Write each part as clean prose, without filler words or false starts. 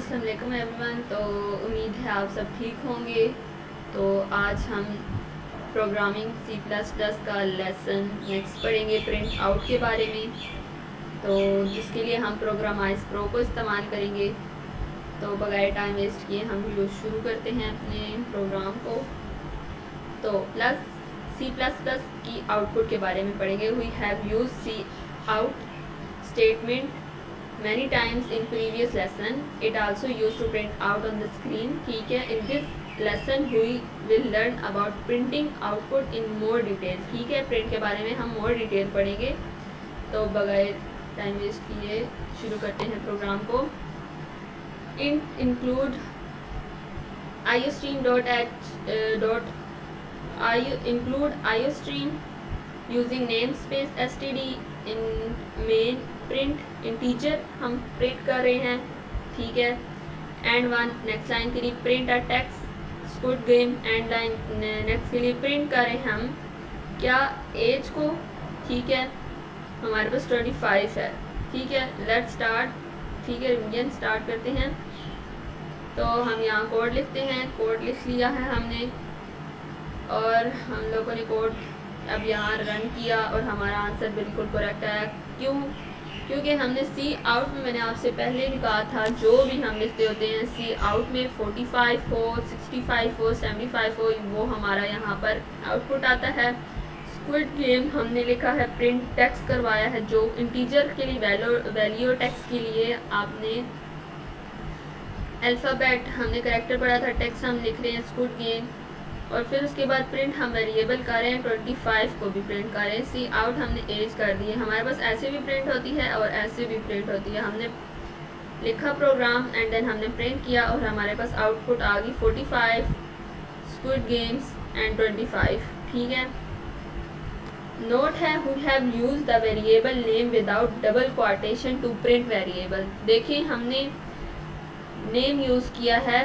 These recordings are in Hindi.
अस्सलाम वालेकुम एवरीवन। तो उम्मीद है आप सब ठीक होंगे। तो आज हम प्रोग्रामिंग C++ का लेसन नेक्स्ट पढ़ेंगे प्रिंट आउट के बारे में। तो जिसके लिए हम प्रोग्रामाइज प्रो को इस्तेमाल करेंगे। तो बगैर टाइम वेस्ट किए हम वीडियो शुरू करते हैं अपने प्रोग्राम को। तो C++ की आउटपुट के बारे में पढ़ेंगे। We have use cout statement many times in previous lesson. It also used to print out on the screen. ठीक है, in this lesson we will learn about printing output in more detail. ठीक है, प्रिंट के बारे में हम more detail पढ़ेंगे। तो बगैर टाइम वेस्ट किए शुरू करते हैं प्रोग्राम को। include include iostream using namespace std in main print integer हम प्रिंट कर रहे हैं। ठीक है, एंड वन नेक्स्ट लाइन के लिए print a text squid game. And line next के लिए प्रिंट कर रहे हैं हम क्या एज को। ठीक है, हमारे पास 25 है। ठीक है, लेट्स स्टार्ट। ठीक है, रिवीजन स्टार्ट करते हैं। तो हम यहाँ कोड लिखते हैं। कोड लिख लिया है हमने और हम लोगों ने कोड अब यहाँ रन किया और हमारा आंसर बिल्कुल करेक्ट आया। क्यों? क्योंकि हमने सी आउट में, मैंने आपसे पहले भी कहा था, जो भी हम लिखते होते हैं सी आउट में 45 हो, 65 हो, 75 हो, वो हमारा यहाँ पर आउटपुट आता है। स्क्विड गेम हमने लिखा है, प्रिंट टेक्स्ट करवाया है, जो इंटीजर के लिए वैल्यू टेक्स्ट के लिए आपने अल्फ़ाबेट हमने करेक्टर पढ़ा था, टेक्स्ट हम लिख रहे हैं स्क्विड गेम। और फिर उसके बाद प्रिंट हम वेरिएबल कर रहे हैं, 25 को भी प्रिंट कर रहे हैं। सी आउट हमने एज कर दी है। हमारे पास ऐसे भी प्रिंट होती है और ऐसे भी प्रिंट होती है। हमने लिखा प्रोग्राम एंड देन हमने प्रिंट किया और हमारे पास आउटपुट आ गई 45 स्क्विड गेम्स एंड 25। ठीक है, नोट है, we have use the variable name without double quotation to print variable. देखिए, हमने नेम यूज़ किया है।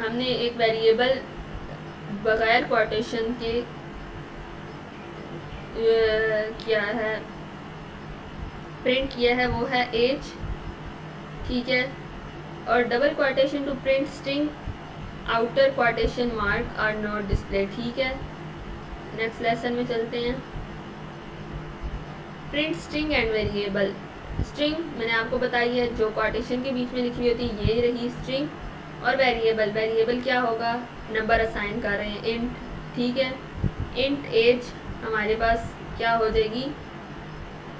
हमने एक वेरिएबल बगैर क्वाटेशन के क्या है प्रिंट किया है, वो है एज। ठीक है, और double quotation to print string outer quotation mark are not display. ठीक है, नेक्स्ट लेसन में चलते हैं। Print string and variable. String मैंने आपको बताई है, जो क्वाटेशन के बीच में लिखी होती है, ये रही स्ट्रिंग। और वेरिएबल क्या होगा, नंबर असाइन कर रहे हैं, इंट। ठीक है, इंट एज हमारे पास क्या हो जाएगी,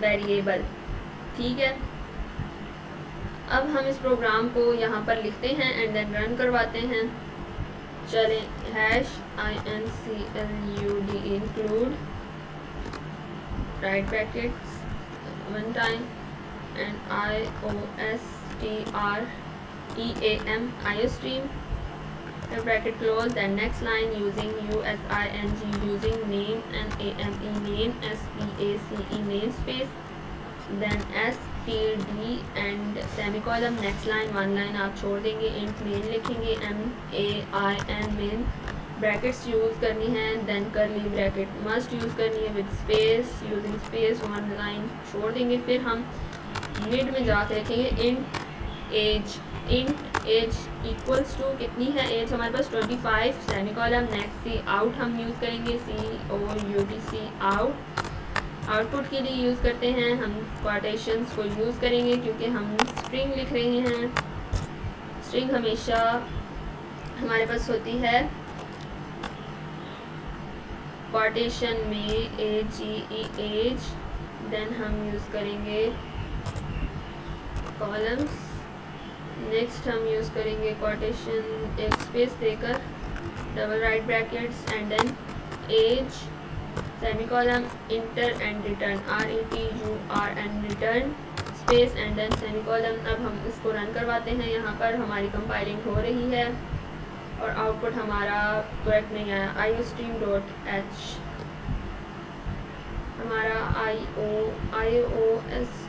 वेरिएबल। ठीक है, अब हम इस प्रोग्राम को यहाँ पर लिखते हैं एंड देन रन करवाते हैं। चलें, #include include right brackets one time and iostream iostream bracket close, then next line using using using name and name space namespace, then std and semicolon। next line one line आप छोड़ देंगे, int main लिखेंगे, main main ब्रैकेट्स यूज़ करनी है, then curly bracket must use करनी है with space, using space, one line छोड़ देंगे। फिर हम मिड में जाके लिखेंगे इंट एज इक्वल्स टू कितनी है एज हमारे पास 25 सेमीकोलन। नेक्स्ट सी आउट हम यूज़ करेंगे, सी आउट आउटपुट के लिए यूज़ करते हैं। हम क्वाटेशंस को यूज़ करेंगे क्योंकि हम स्ट्रिंग लिख रहे हैं। स्ट्रिंग हमेशा हमारे पास होती है क्वाटेशन में एज, देन हम यूज़ करेंगे कॉलम्स। नेक्स्ट हम यूज़ करेंगे क्वाटेशन एक स्पेस देकर, double right brackets and then age semicolon, enter and return, RETURN return space and then semicolon. अब हम इसको रन करवाते हैं। यहाँ पर हमारी कंपाइलिंग हो रही है और आउटपुट हमारा करेक्ट नहीं आया। iostream.h हमारा IOSTREAM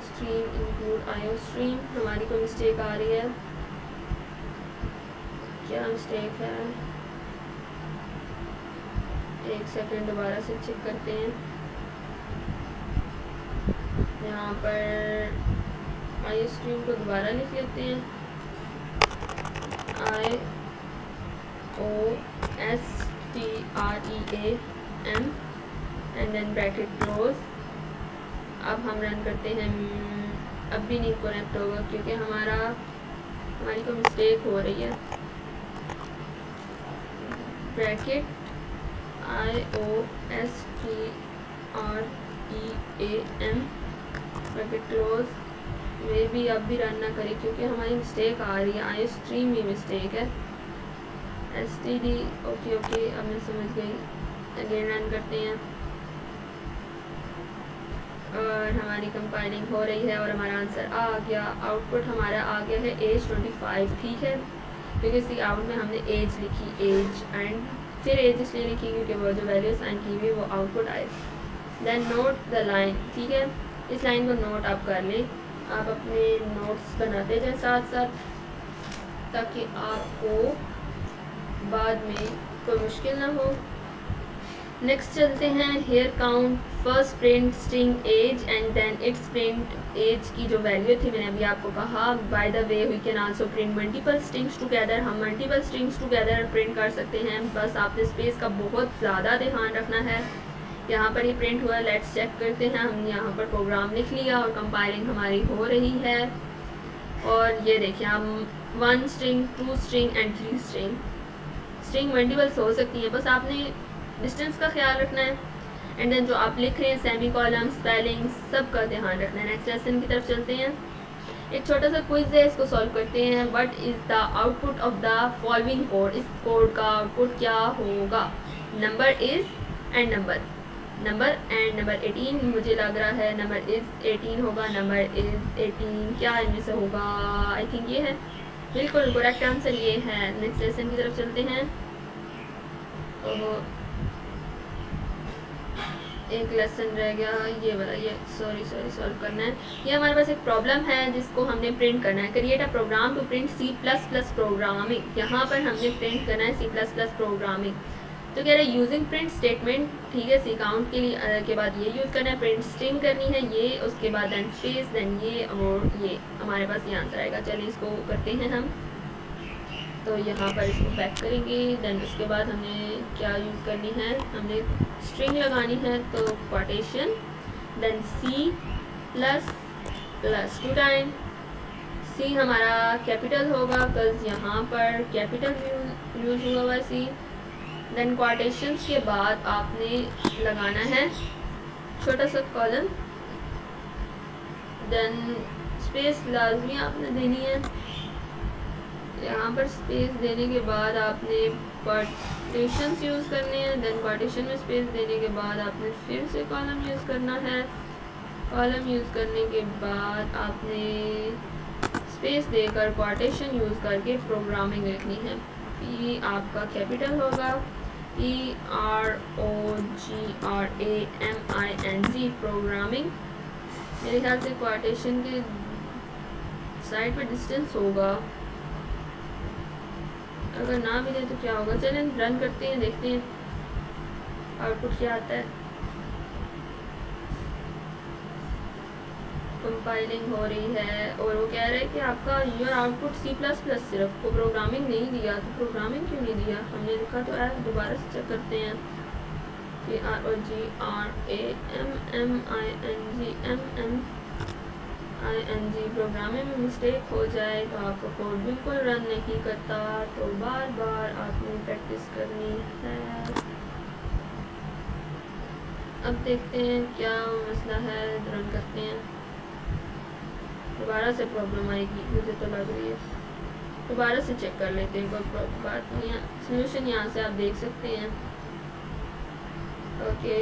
स्ट्रीम इंक्लूड iostream, हमारी कोई मिस्टेक आ रही है, क्या मिस्टेक है, एक सेकंड दोबारा से चेक करते हैं। यहाँ पर आई स्ट्रीम को दोबारा लिख लेते हैं, IOSTREAM and then bracket close. अब हम रन करते हैं, अब भी नहीं कनेक्ट होगा क्योंकि हमारी को मिस्टेक हो रही है। ब्रैकेट IOSTREAM ब्रैकेट क्लोज में भी अब भी रन ना करें क्योंकि हमारी मिस्टेक आ रही है, आई स्ट्रीम में मिस्टेक है। STD ओके, अब मैं समझ गई। अगेन रन करते हैं और हमारी कंपाइलिंग हो रही है और हमारा आंसर आ गया। आउटपुट हमारा आ गया है एज 25, ठीक है, क्योंकि सी आउट में हमने एज लिखी, एज एंड फिर एज इसलिए लिखी क्योंकि वो जो वैल्यू साइन की हुई वो आउटपुट आए। देन नोट द लाइन, ठीक है, इस लाइन को नोट आप कर लें, आप अपने नोट्स बनाते जाए साथ साथ ताकि आपको बाद में कोई मुश्किल ना हो। नेक्स्ट चलते हैं, here count first print string age and then it's print age की जो वैल्यू थी मैंने अभी आपको कहा। By the way we can also print multiple strings together, हम मल्टीपल स्ट्रिंग्स टुगेदर प्रिंट कर सकते हैं, बस आपने स्पेस का बहुत ज़्यादा ध्यान रखना है। यहाँ पर ही प्रिंट हुआ, लेट्स चेक करते हैं। हमने यहाँ पर प्रोग्राम लिख लिया और कंपाइलिंग हमारी हो रही है और ये देखिए हम 1 string 2 string and 3 string multiples हो सकती हैं, बस आपने डिस्टेंस का ख्याल रखना है एंड देन जो आप लिख रहे हैं सेमी कॉलम स्पेलिंग सब का ध्यान रखना है। नेक्स्ट लेसन की तरफ चलते हैं, एक छोटा सा क्विज है, इसको सॉल्व करते हैं। What is the output of the following code, इस कोड का आउटपुट क्या होगा। नंबर इज़ एंड नंबर 18 मुझे लग रहा है नंबर इज़ 18 होगा, नंबर इज़ 18 क्या इनमें से होगा, आई थिंक ये है, बिल्कुल करेक्ट आंसर ये है। नेक्स्ट लेसन की तरफ चलते हैं। एक लेसन रह गया, ये वाला, ये सॉरी सॉल्व करना है। ये हमारे पास एक प्रॉब्लम है जिसको हमने प्रिंट करना है। Create a program to print C++ programming, यहाँ पर हमने प्रिंट करना है C++ प्रोग्रामिंग। तो कह रहे हैं यूजिंग प्रिंट स्टेटमेंट, ठीक है, सी काउंट के लिए के बाद ये यूज़ करना है, प्रिंट स्ट्रिंग करनी है ये, उसके बाद देन स्पेस, देन ये और ये, हमारे पास ये आंसर आएगा। चलिए इसको करते हैं हम, तो यहाँ पर इसको पैक करेंगे। देन उसके बाद हमने क्या यूज़ करनी है, हमने स्ट्रिंग लगानी है, तो quotation then C++ 2 time C हमारा कैपिटल होगा बिकॉज यहाँ पर कैपिटल यूज़ हुआ है C। देन क्वोटेशंस के बाद आपने लगाना है छोटा सा कॉलम, देन स्पेस लाजमी आपने देनी है। यहाँ पर स्पेस देने के बाद आपने क्वोटेशंस यूज़ करने हैं, देन क्वोटेशन में स्पेस देने के बाद आपने फिर से कॉलम यूज़ करना है। कॉलम यूज़ करने के बाद आपने स्पेस देकर क्वोटेशन यूज़ करके प्रोग्रामिंग लिखनी है। P आपका कैपिटल होगा, PROGRAMING प्रोग्रामिंग। मेरे ख्याल से क्वोटेशन के साइड पर डिस्टेंस होगा, अगर ना मिले तो क्या होगा। चलें रन करते हैं, देखते हैं आउटपुट क्या आता है। कंपाइलिंग हो रही है और वो कह रहा है कि आपका योर आउटपुट C++ सिर्फ को प्रोग्रामिंग नहीं दिया, तो प्रोग्रामिंग क्यों नहीं दिया, हमने लिखा तो है। दोबारा से चेक करते हैं, PROGRAMING प्रोग्रामिंग में मिस्टेक हो जाए तो आपका कोड बिल्कुल रन नहीं करता, तो बार बार आपने प्रैक्टिस करनी है। अब देखते हैं क्या मसला है, रन करते हैं। दोबारा से प्रॉब्लम आएगी मुझे तो लग रही है, दोबारा से चेक कर लेते हैं, कोई बात नहीं है। सोल्यूशन यहाँ से आप देख सकते हैं। ओके,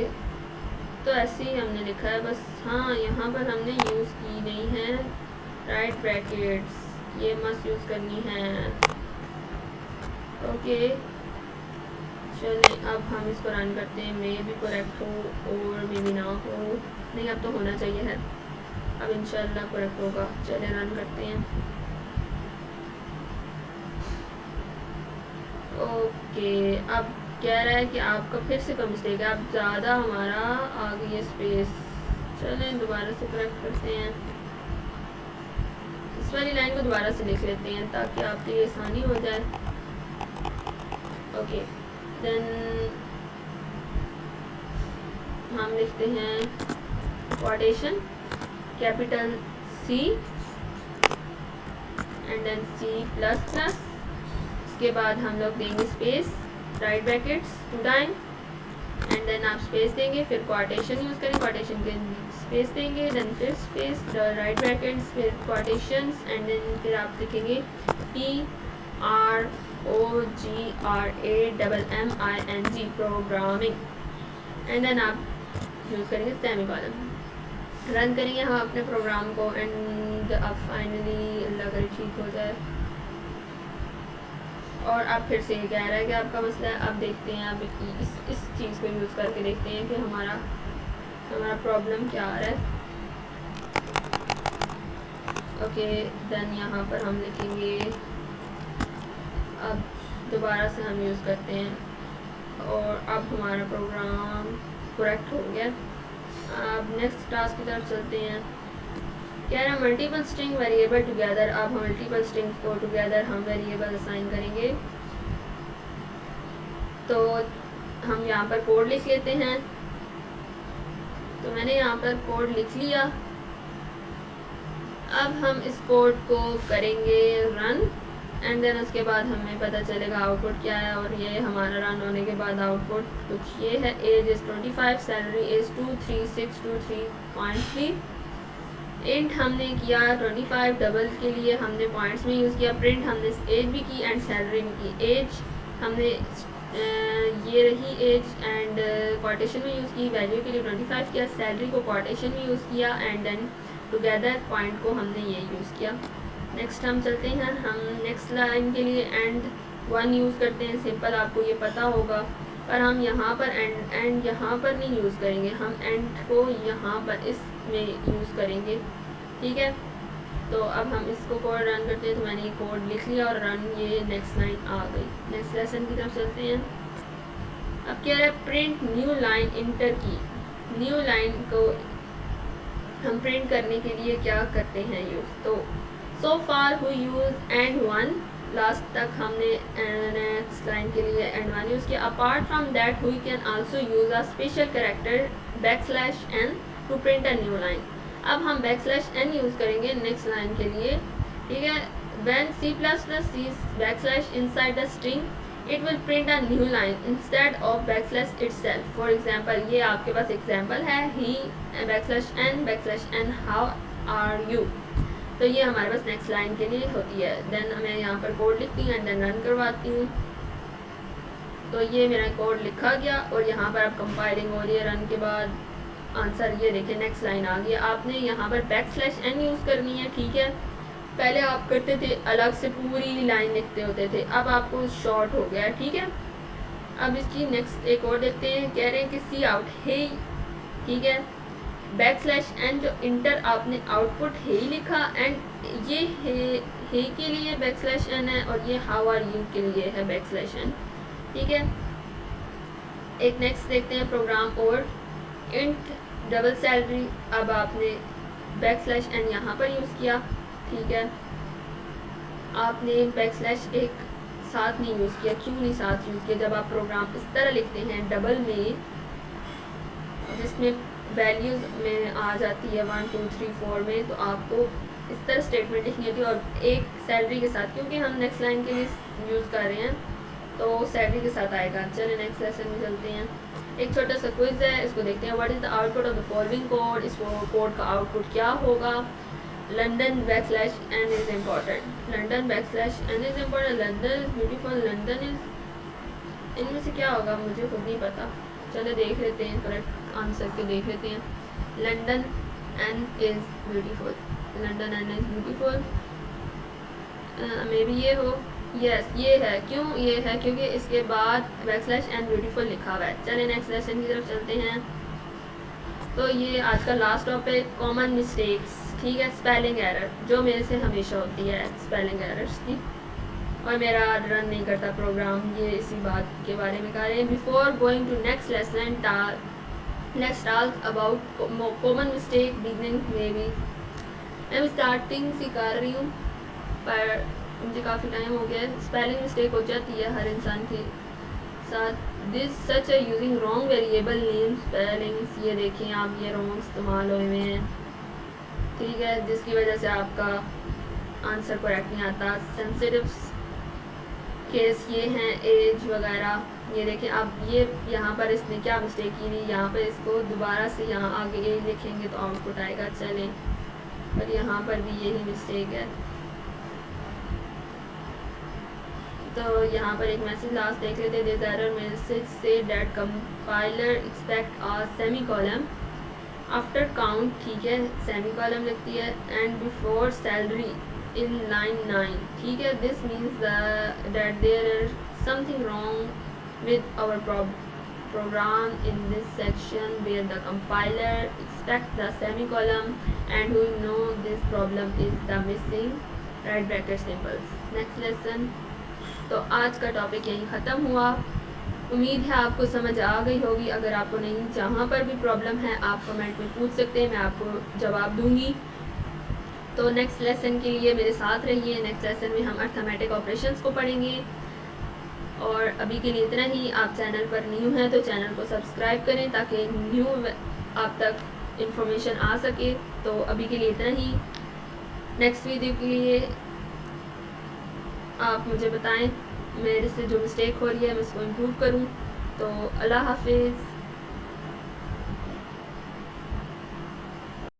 तो ऐसे ही हमने लिखा है बस, हाँ यहाँ पर हमने यूज़ की नहीं है राइट ब्रैकेट्स, ये मस्ट यूज़ करनी है। ओके चलें अब हम इसको रन करते हैं, मे भी करेक्ट हो और मे भी ना हो, नहीं अब तो होना चाहिए है, अब इंशाल्लाह करेक्ट होगा। चलें रन करते हैं। ओके अब कह रहा है कि आपका फिर से कोई मिस्टेक है, अब ज़्यादा हमारा आ गई है स्पेस। चलें दोबारा से करेक्ट करते हैं। इस वाली लाइन को दोबारा से लिख लेते हैं ताकि आपके लिए आसानी हो जाए। ओके, देन हम लिखते हैं quotation capital C and then C++। इसके बाद हम लोग देंगे space, right brackets 2 time and then आप स्पेस देंगे, फिर क्वोटेशन यूज़ करें, क्वोटेशन के स्पेस देंगे, देन फिर स्पेस, राइट ब्रैकेट्स, फिर क्वोटेशंस एंड देन फिर आप लिखेंगे PROGRAMMING प्रोग्रामिंग एंड देन आप यूज़ करेंगे सेमीकोलन। रन करेंगे हम अपने प्रोग्राम को एंड अब फाइनली अल्लाह करे ठीक हो जाए। और अब फिर से ये कह रहा है कि आपका मसला है। अब देखते हैं, अब इस चीज़ को यूज़ करके देखते हैं कि हमारा प्रॉब्लम क्या आ रहा है। ओके, देन यहाँ पर हम लिखेंगे, अब दोबारा से हम यूज़ करते हैं और अब हमारा प्रोग्राम करेक्ट हो गया। अब नेक्स्ट टास्क की तरफ चलते हैं। कह रहा है मल्टीपल स्ट्रिंग वेरिएबल टुगेदर। अब हम मल्टीपल स्ट्रिंग को टुगेदर हम वेरिएबल असाइन करेंगे। तो हम यहाँ पर कोड लिख लेते हैं। तो मैंने यहाँ पर कोड लिख लिया। अब हम इस कोड को करेंगे रन एंड देन उसके बाद हमें पता चलेगा आउटपुट क्या है। और ये हमारा रन होने के बाद आउटपुट कुछ ये है, age is 25, salary is 23623.3। Int हमने किया 25, डबल के लिए हमने पॉइंट्स में यूज़ किया, प्रिंट हमने एज भी की एंड सैलरी भी की। एज हमने ये रही एज एंड क्वोटेशन में यूज़ की, वैल्यू के लिए 25 किया, सैलरी को क्वोटेशन में यूज़ किया एंड देन टुगेदर पॉइंट को हमने ये यूज़ किया। नेक्स्ट हम चलते हैं, हम नेक्स्ट लाइन के लिए एंड 1 यूज़ करते हैं। सिंपल, आपको ये पता होगा, पर हम यहाँ पर एंड यहाँ पर नहीं यूज़ करेंगे, हम एंड को यहाँ पर इसमें यूज़ करेंगे। ठीक है, तो अब हम इसको कोड रन करते हैं। तो मैंने ये कोड लिख लिया और रन, ये नेक्स्ट लाइन आ गई। नेक्स्ट लेसन की तरफ चलते हैं। अब क्या है, प्रिंट न्यू लाइन इंटर की। न्यू लाइन को हम प्रिंट करने के लिए क्या करते हैं यूज़। तो so far who use end 1, last तक हमने नेक्स्ट लाइन के लिए एंड 1 यूज़ किया। Apart from that we can also use a special character \n to print a new line. अब हम \n यूज़ करेंगे नेक्स्ट लाइन के लिए। ठीक है, when C++ sees / inside the string it will print a new line instead of / itself। for example, ये आपके पास एग्जाम्पल है, he \n how are you। तो ये हमारे पास नेक्स्ट लाइन के लिए होती है। देन मैं यहाँ पर कोड लिखती हूँ एंड देन रन करवाती हूँ। तो ये मेरा कोड लिखा गया और यहाँ पर अब कंपाइलिंग हो रही है। रन के बाद आंसर ये देखिए, नेक्स्ट लाइन आ गई। आपने यहाँ पर \n यूज़ करनी है। ठीक है, पहले आप करते थे अलग से पूरी लाइन लिखते होते थे, अब आपको शॉर्ट हो गया। ठीक है, अब इसकी नेक्स्ट एक और देखते हैं। कह रहे हैं कि सी आउट हे। ठीक है, \n जो इंटर आपने आउटपुट हे लिखा एंड ये हे के लिए \n है और ये हाउ आर यू के लिए है \n। ठीक है, एक नेक्स्ट देखते हैं प्रोग्राम और इंट डबल सैलरी। अब आपने \n यहाँ पर यूज़ किया। ठीक है, आपने एक साथ नहीं यूज़ किया। क्यों नहीं साथ यूज़ किया? जब आप प्रोग्राम इस तरह लिखते हैं डबल में, जिसमें वैल्यूज़ में आ जाती है 1 2 3 4 में, तो आपको इस तरह स्टेटमेंट लिखनी होती है और एक सैलरी के साथ, क्योंकि हम नेक्स्ट लाइन के लिए यूज़ कर रहे हैं तो सैलरी के साथ आएगा। चलिए नेक्स्ट लेसन में चलते हैं। एक छोटा सा क्विज है, इसको देखते हैं। What is the output of the following code. इस कोड का आउटपुट क्या होगा। London \n is important. London \n is important. London is beautiful. London is, इनमें से क्या होगा मुझे खुद नहीं पता। चलो देख लेते हैं, करेक्ट आंसर के देख लेते हैं। London n is beautiful. London n is beautiful. May be ये हो। यस, ये है। क्यों ये है? क्योंकि इसके बाद \n ब्यूटीफुल लिखा हुआ है। चलिए नेक्स्ट लेसन की तरफ चलते हैं। तो ये आज का लास्ट टॉपिक, कॉमन मिस्टेक्स। ठीक है, स्पेलिंग एरर, जो मेरे से हमेशा होती है स्पेलिंग एरर्स की, और मेरा रन नहीं करता प्रोग्राम। ये इसी बात के बारे में कह रहे हैं। Before going to next lesson, let's talk about common mistake beginning मे बी। मैं स्टार्टिंग से कर रही हूँ पर मुझे काफ़ी टाइम हो गया है। स्पेलिंग मिस्टेक हो जाती है हर इंसान के साथ। दिस सच है using wrong variable name spellings, ये देखें आप, ये रॉन्ग इस्तेमाल हुए हैं, ठीक है, जिसकी वजह से आपका आंसर करेक्ट नहीं आता। सेंसिटिव केस ये हैं, एज वगैरह, ये देखें आप, ये यहाँ पर इसने क्या मिस्टेक की थी, यहाँ पर इसको दोबारा से यहाँ आगे एज लिखेंगे तो आउटपुट आएगा, चलें, पर यहाँ पर भी यही मिस्टेक है। तो यहाँ पर एक मैसेज लास्ट देख लेते हैं। दिस एरर मैसेज से that compiler expect a semicolon after count, ठीक है, सेमीकोलन लिखती है, and before salary in line 9, ठीक है। This means that there is something wrong with our program in this section where the compiler expects the semicolon, and we know this problem is the missing right bracket symbols. Next lesson। तो आज का टॉपिक यहीं ख़त्म हुआ। उम्मीद है आपको समझ आ गई होगी। अगर आपको नहीं, जहाँ पर भी प्रॉब्लम है आप कमेंट में पूछ सकते हैं, मैं आपको जवाब दूंगी। तो नेक्स्ट लेसन के लिए मेरे साथ रहिए। नेक्स्ट लेसन में हम अर्थमेटिक ऑपरेशंस को पढ़ेंगे। और अभी के लिए इतना ही। आप चैनल पर न्यू हैं तो चैनल को सब्सक्राइब करें ताकि न्यू आप तक इंफॉर्मेशन आ सके। तो अभी के लिए इतना ही। नेक्स्ट वीडियो के लिए आप मुझे बताएं, मेरे से जो मिस्टेक हो रही है मैं इसको इम्प्रूव करूं। तो अल्लाह हाफिज़।